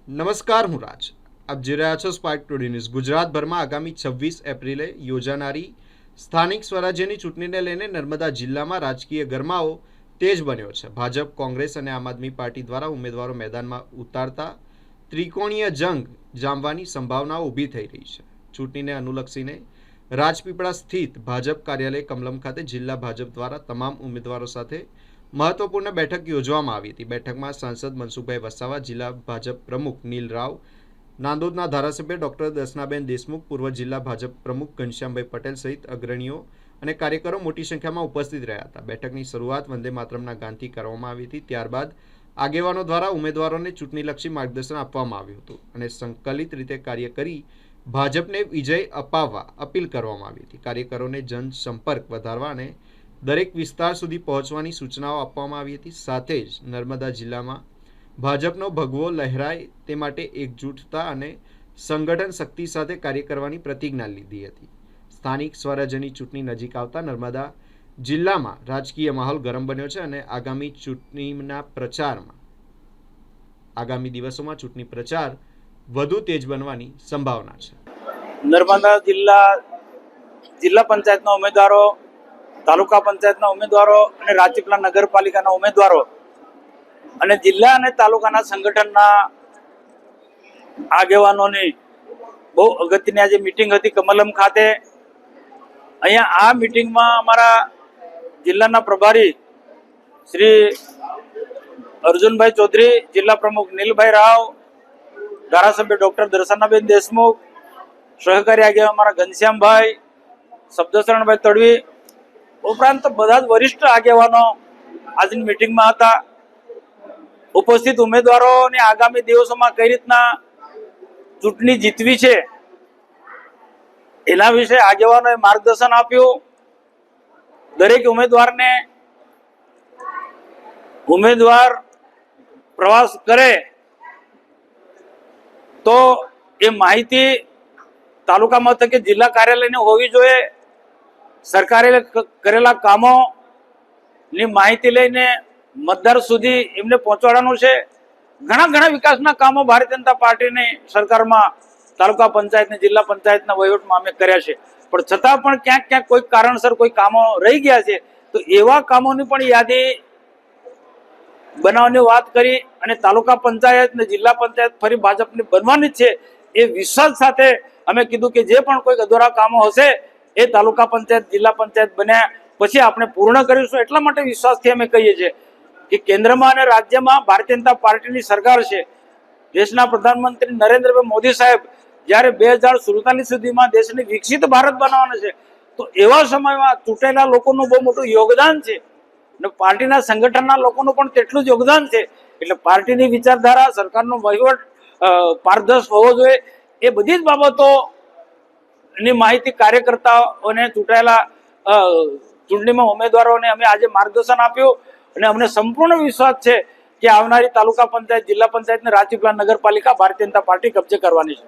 નમસ્કાર, હું રાજ. આપ જોઈ રહ્યા છો સ્પાર્ક ટુડે ન્યૂઝ. ગુજરાતભરમાં આગામી 26 એપ્રિલે યોજાનારી સ્થાનિક સ્વરાજ્યની ચૂંટણીને લઈને નર્મદા જિલ્લામાં રાજકીય ગરમાવો તેજ બન્યો છે. ભાજપ, કોંગ્રેસ અને આમ આદમી પાર્ટી દ્વારા ઉમેદવારો મેદાનમાં ઉતારતા ત્રિકોણીય જંગ જામવાની સંભાવનાઓ ઊભી થઈ રહી છે. ચૂંટણીને અનુલક્ષીને રાજપીપળા સ્થિત ભાજપ કાર્યાલય કમલમ ખાતે જિલ્લા ભાજપ દ્વારા તમામ ઉમેદવારો સાથે મહત્વપૂર્ણ બેઠક યોજવામાં આવી હતી. બેઠકમાં સાંસદ મનસુખભાઈ વસાવા, જિલ્લા ભાજપ પ્રમુખ નીલ રાવ, નાંદોદના ધારાસભ્ય ડોક્ટર દર્શનાબેન દેશમુખ, પૂર્વ જિલ્લા ભાજપ પ્રમુખ ઘનશ્યામભાઈ પટેલ સહિત અગ્રણીઓ અને કાર્યકરો મોટી સંખ્યામાં ઉપસ્થિત રહ્યા હતા. બેઠકની શરૂઆત વંદે માતરમના ગાનથી કરવામાં આવી હતી. ત્યારબાદ આગેવાનો દ્વારા ઉમેદવારોને ચૂંટણીલક્ષી માર્ગદર્શન આપવામાં આવ્યું હતું અને સંકલિત રીતે કાર્ય કરી ભાજપને વિજય અપાવવા અપીલ કરવામાં આવી હતી. કાર્યકરોને જનસંપર્ક વધારવા અને દરેક વિસ્તાર સુધી પહોંચવાની સૂચનાઓ આપવામાં આવી હતી. સાથે જ નર્મદા જિલ્લામાં ભાજપનો ભગવો લહેરાય તે માટે એકજૂથતા અને સંગઠન શક્તિ સાથે કાર્ય કરવાની પ્રતિજ્ઞા લીધી હતી. સ્થાનિક સ્વરાજ્યની ચૂંટણી નજીક આવતા નર્મદા જિલ્લામાં રાજકીય માહોલ ગરમ બન્યો છે અને આગામી દિવસોમાં ચૂંટણી પ્રચાર વધુ તેજ બનવાની સંભાવના છે. નર્મદા જિલ્લા પંચાયતના ઉમેદવારો, તાલુકા પંચાયતના ઉમેદવારો અને રાજપીપળા નગરપાલિકાના ઉમેદવારો અને જિલ્લા અને તાલુકાના સંગઠનના આગેવાનોની બહુ અગત્યની આજે મીટિંગ હતી કમલમ ખાતે. અહીંયા આ મીટિંગમાં અમારા જિલ્લાના પ્રભારી શ્રી અર્જુનભાઈ ચૌધરી, જિલ્લા પ્રમુખ નીલભાઈ રાવ, ધારાસભ્ય ડોક્ટર દર્શનાબેન દેશમુખ, સહકારી આગેવાન અમારા ઘનશ્યામભાઈ, શબ્દશરણભાઈ તડવી ઉપરાંત બધા જ વરિષ્ઠ આગેવાનો આજની મીટિંગમાં હતા. ઉપસ્થિત ઉમેદવારોને આગામી દિવસોમાં કઈ રીતના ચૂંટણી જીતવી છે એના વિશે આગેવાનોએ માર્ગદર્શન આપ્યું. દરેક ઉમેદવાર પ્રવાસ કરે તો એ માહિતી તાલુકા મથકે જિલ્લા કાર્યાલયની હોવી જોઈએ. સરકારે કરેલા કામોની માહિતી લઈને મતદાર સુધી એમને પહોંચાડવાનું છે. ઘણા વિકાસના કામો ભારતીય જનતા પાર્ટીની સરકારમાં તાલુકા પંચાયતને, જિલ્લા પંચાયતના વહીવટમાં અમે કર્યા છે. પણ છતાં પણ ક્યાંક કોઈ કારણસર કોઈ કામો રહી ગયા છે તો એવા કામોની પણ યાદી બનાવવાની વાત કરી અને તાલુકા પંચાયત ને જિલ્લા પંચાયત ફરી ભાજપની બનવાની છે એ વિશ્વાસ સાથે અમે કીધું કે જે પણ કોઈ અધૂરા કામો હશે એ તાલુકા પંચાયત, જિલ્લા પંચાયત બન્યા પછી આપણે પૂર્ણ કરીશું. એટલા માટે વિશ્વાસથી અમે કહીએ છીએ કે કેન્દ્રમાં અને રાજ્યમાં ભારતીય જનતા પાર્ટીની સરકાર છે. દેશના પ્રધાનમંત્રી નરેન્દ્રભાઈ મોદી સાહેબ જ્યારે 2047 સુધીમાં દેશને વિકસિત ભારત બનાવવાનો છે તો એવા સમયમાં ચૂંટેલા લોકોનું બહુ મોટું યોગદાન છે અને પાર્ટીના સંગઠનના લોકોનું પણ તેટલું જ યોગદાન છે. એટલે પાર્ટીની વિચારધારા, સરકારનો વહીવટ પારદર્શક હોવો જોઈએ. એ બધી જ બાબતોની માહિતી કાર્યકર્તાઓને, ચૂંટાયેલા ચૂંટણીમાં ઉમેદવારોને અમે આજે માર્ગદર્શન આપ્યું અને અમને સંપૂર્ણ વિશ્વાસ છે કે આવનારી તાલુકા પંચાયત, જિલ્લા પંચાયત અને રાજપીપળા નગરપાલિકા ભારતીય જનતા પાર્ટી કબજે કરવાની છે.